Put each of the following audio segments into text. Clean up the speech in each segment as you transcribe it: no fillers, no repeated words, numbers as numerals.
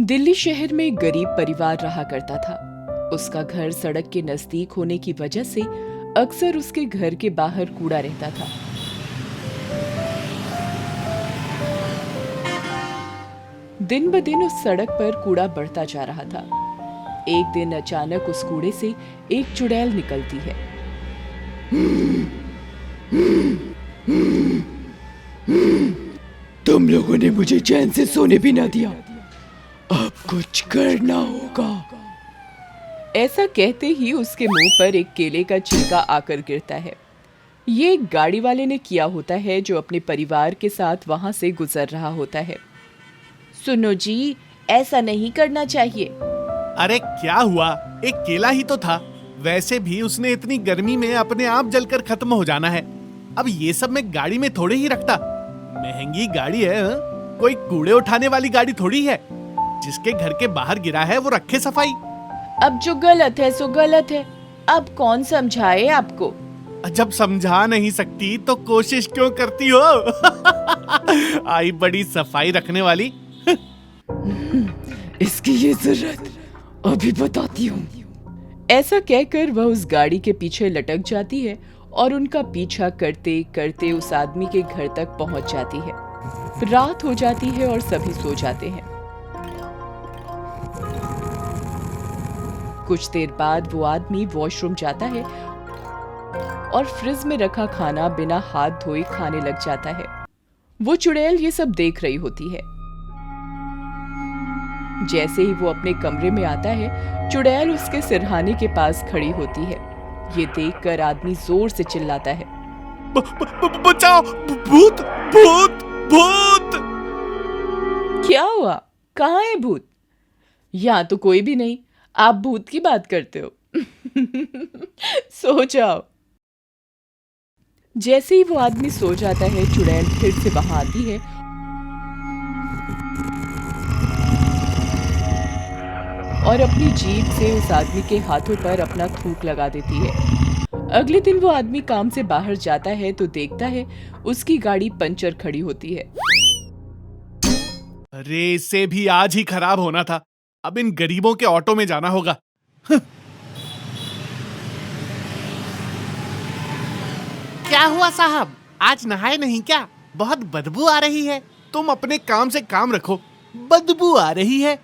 दिल्ली शहर में एक गरीब परिवार रहा करता था। उसका घर सड़क के नजदीक होने की वजह से अक्सर उसके घर के बाहर कूड़ा रहता था। दिन ब दिन उस सड़क पर कूड़ा बढ़ता जा रहा था। एक दिन अचानक उस कूड़े से एक चुड़ैल निकलती है। तुम लोगों ने मुझे चैन से सोने भी ना दिया, अब कुछ करना होगा। ऐसा कहते ही उसके मुंह पर एक केले का छिलका आकर गिरता है। ये एक गाड़ी वाले ने किया होता है जो अपने परिवार के साथ वहां से गुजर रहा होता है। सुनो जी, ऐसा नहीं करना चाहिए। अरे क्या हुआ, एक केला ही तो था। वैसे भी उसने इतनी गर्मी में अपने आप जलकर खत्म हो जाना है। अब ये सब मैं गाड़ी में थोड़े ही रखता। महंगी गाड़ी है, कोई कूड़े उठाने वाली गाड़ी थोड़ी है। जिसके घर के बाहर गिरा है वो रखे सफाई। अब जो गलत है सो गलत है, अब कौन समझाए आपको। जब समझा नहीं सकती तो कोशिश क्यों करती हो? आई बड़ी सफाई रखने वाली। इसकी ये जरूरत अभी बताती हूँ। ऐसा कहकर वह उस गाड़ी के पीछे लटक जाती है और उनका पीछा करते करते उस आदमी के घर तक पहुंच जाती है। रात हो जाती है और सभी सो जाते हैं। कुछ देर बाद वो आदमी वॉशरूम जाता है और फ्रिज में रखा खाना बिना हाथ धोए खाने लग जाता है। वो चुड़ैल ये सब देख रही होती है। जैसे ही वो अपने कमरे में आता है, चुड़ैल उसके सिरहाने के पास खड़ी होती है। ये देखकर आदमी जोर से चिल्लाता है, बचाओ, भूत भूत भूत। क्या हुआ, कहाँ है भूत? यहाँ तो कोई भी नहीं, आप भूत की बात करते हो। सो जाओ। जैसे ही वो आदमी सो जाता है, चुड़ैल फिर से वहां आती है और अपनी जीभ से उस आदमी के हाथों पर अपना थूक लगा देती है। अगले दिन वो आदमी काम से बाहर जाता है तो देखता है उसकी गाड़ी पंचर खड़ी होती है। अरे इससे भी आज ही खराब होना था। अब इन गरीबों के ऑटो में जाना होगा। क्या हुआ साहब, आज नहाए नहीं क्या? बहुत बदबू आ रही है। तुम अपने काम से काम रखो, बदबू आ रही है।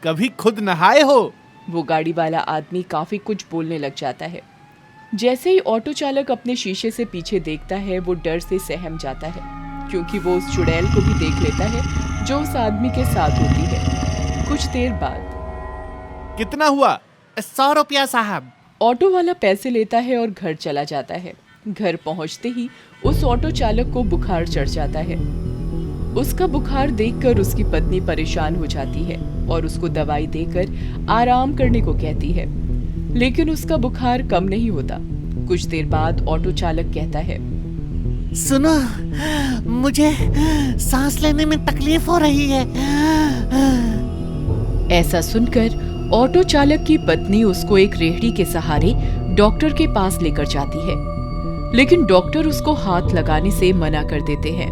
कभी खुद नहाए हो? वो गाड़ी वाला आदमी काफी कुछ बोलने लग जाता है। जैसे ही ऑटो चालक अपने शीशे से पीछे देखता है, वो डर से सहम जाता है, क्योंकि वो उस चुड़ैल को भी देख लेता है जो उस आदमी के साथ होती है। कुछ देर बाद, कितना हुआ? 100 रुपया साहब। ऑटो वाला पैसे लेता है और घर चला जाता है। घर पहुंचते ही उस ऑटो चालक को बुखार चढ़ जाता है। उसका बुखार देखकर उसकी पत्नी परेशान हो जाती है और उसको दवाई देकर आराम करने को कहती है, लेकिन उसका बुखार कम नहीं होता। कुछ देर बाद ऑटो चालक कहता है, सुनो, मुझे सांस लेने में तकलीफ हो रही है। ऐसा सुनकर ऑटो चालक की पत्नी उसको एक रेहड़ी के सहारे डॉक्टर के पास लेकर जाती है, लेकिन डॉक्टर उसको हाथ लगाने से मना कर देते हैं।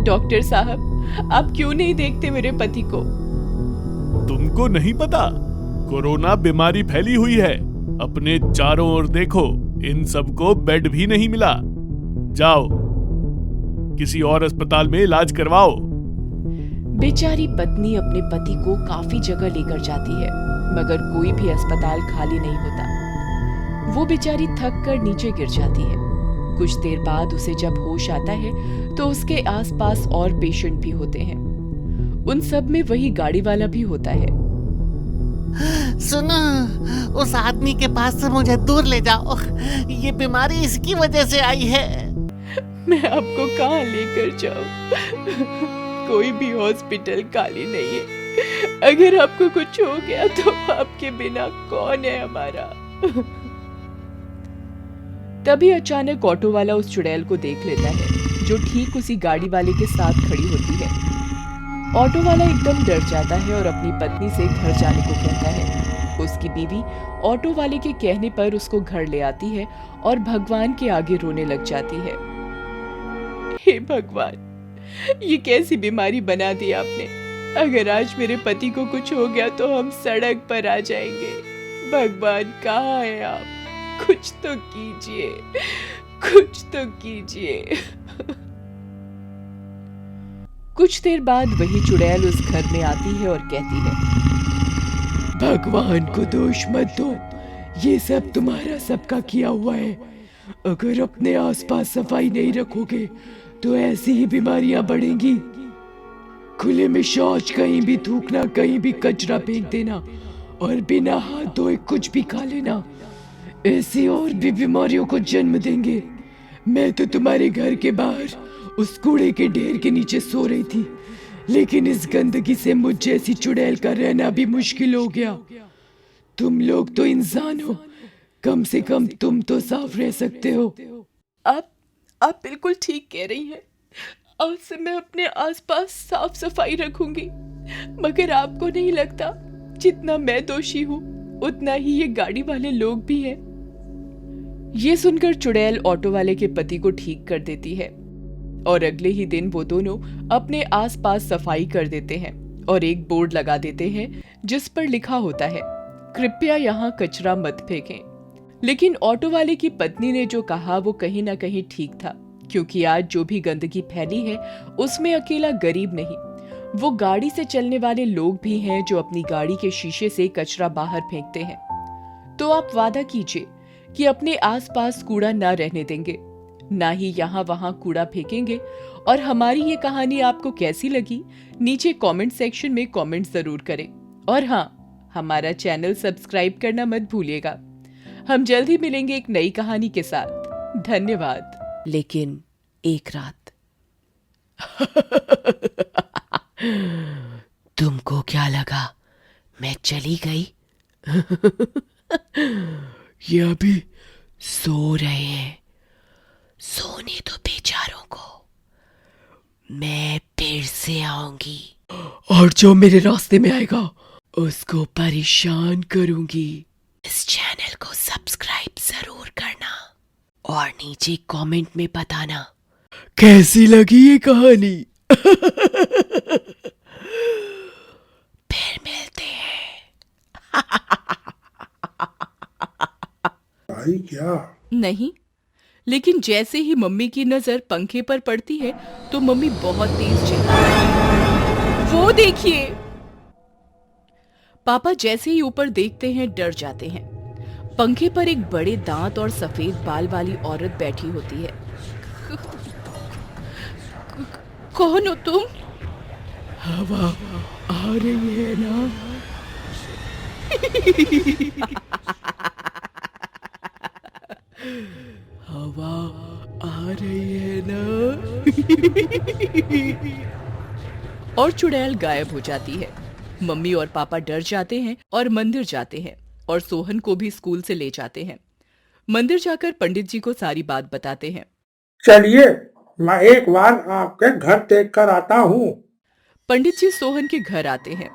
डॉक्टर साहब, आप क्यों नहीं देखते मेरे पति को? तुमको नहीं पता, कोरोना बीमारी फैली हुई है। अपने चारों ओर देखो, इन सबको बेड भी नहीं मिला। जाओ, किसी और अस्पताल में इलाज करवाओ। बेचारी पत्नी अपने पति को काफी जगह लेकर जाती है, मगर कोई भी अस्पताल खाली नहीं होता। वो बेचारी थक कर नीचे गिर जाती है। कुछ देर बाद उसे जब होश आता है तो उसके आसपास और पेशेंट भी होते हैं। उन सब में वही गाड़ी वाला भी होता है। सुनो, उस आदमी के पास से मुझे दूर ले जाओ। ये बीमारी इसकी वजह से आई है। मैं आपको कहाँ लेकर जाऊं? कोई भी हॉस्पिटल खाली नहीं है। अगर आपको कुछ हो गया तो आपके बिना कौन है हमारा? तभी अचानक ऑटो वाला उस चुड़ैल को देख लेता है, जो ठीक उसी गाड़ी वाले के साथ खड़ी होती है। ऑटो वाला एकदम डर जाता है और अपनी पत्नी से घर जाने को कहता है। उसकी बीवी ऑटो वाले के कहने पर उसको घर ले आती है और भगवान के आगे रोने लग जाती है। हे भगवान, ये कैसी बीमारी बना दी आपने? अगर आज मेरे पति को कुछ हो गया तो हम सड़क पर आ जाएंगे। भगवान कहाँ है आप? कुछ तो कीजिए, कुछ तो कीजिए। कुछ देर बाद वही चुड़ैल उस घर में आती है और कहती है, भगवान को दोष मत दो, ये सब तुम्हारा सबका किया हुआ है। अगर अपने आसपास सफाई नहीं रखोगे तो ऐसी ही बीमारियां बढ़ेंगी। खुले में शौच, कहीं भी थूकना, कहीं भी कचरा फेंक देना और बिना हाथ धोए कुछ भी खा लेना, ऐसी और भी बीमारियों को जन्म देंगे। मैं तो तुम्हारे घर के बाहर उस कूड़े के ढेर के नीचे सो रही थी, लेकिन इस गंदगी से मुझ जैसी चुड़ैल का रहना भी मुश्किल हो गया। तुम लोग तो इंसान हो, कम से कम तुम तो साफ रह सकते हो। आप बिल्कुल ठीक कह रही हैं। आज से मैं अपने आसपास साफ सफाई रखूंगी। मगर आपको नहीं लगता जितना मैं दोषी हूँ उतना ही ये गाड़ी वाले लोग भी हैं? ये सुनकर चुड़ैल ऑटो वाले के पति को ठीक कर देती है और अगले ही दिन वो दोनों अपने आसपास सफाई कर देते हैं और एक बोर्ड लगा देते हैं जिस पर लिखा होता है, कृपया यहाँ कचरा मत फेंकें। लेकिन ऑटो वाले की पत्नी ने जो कहा वो कहीं ना कहीं ठीक था, क्योंकि आज जो भी गंदगी फैली है उसमें अकेला गरीब नहीं, वो गाड़ी से चलने वाले लोग भी हैं जो अपनी गाड़ी के शीशे से कचरा बाहर फेंकते हैं। तो आप वादा कीजिए कि अपने आसपास कूड़ा ना रहने देंगे, ना ही यहाँ वहाँ कूड़ा फेंकेंगे। और हमारी ये कहानी आपको कैसी लगी नीचे कमेंट सेक्शन में कमेंट जरूर करें। और हाँ, हमारा चैनल सब्सक्राइब करना मत भूलिएगा। हम जल्द ही मिलेंगे एक नई कहानी के साथ। धन्यवाद। लेकिन एक रात। तुमको क्या लगा मैं चली गई? ये अभी सो रहे हैं, सोने दो बेचारों को, मैं फिर से आऊंगी और जो मेरे रास्ते में आएगा उसको परेशान करूंगी। इस चैनल को सब्सक्राइब जरूर करना और नीचे कमेंट में बताना कैसी लगी ये कहानी। फिर मिलते हैं। भाई क्या? नहीं, लेकिन जैसे ही मम्मी की नजर पंखे पर पड़ती है तो मम्मी बहुत तेज चिल्लाती है, वो देखिए। पापा जैसे ही ऊपर देखते हैं डर जाते हैं। पंखे पर एक बड़े दांत और सफेद बाल वाली औरत बैठी होती है। कौन हो तुम? हवा आ रही है ना? हवा आ रही है ना? और चुड़ैल गायब हो जाती है। मम्मी और पापा डर जाते हैं और मंदिर जाते हैं और सोहन को भी स्कूल से ले जाते हैं। मंदिर जाकर पंडित जी को सारी बात बताते हैं। चलिए मैं एक बार आपके घर देख कर आता हूँ। पंडित जी सोहन के घर आते हैं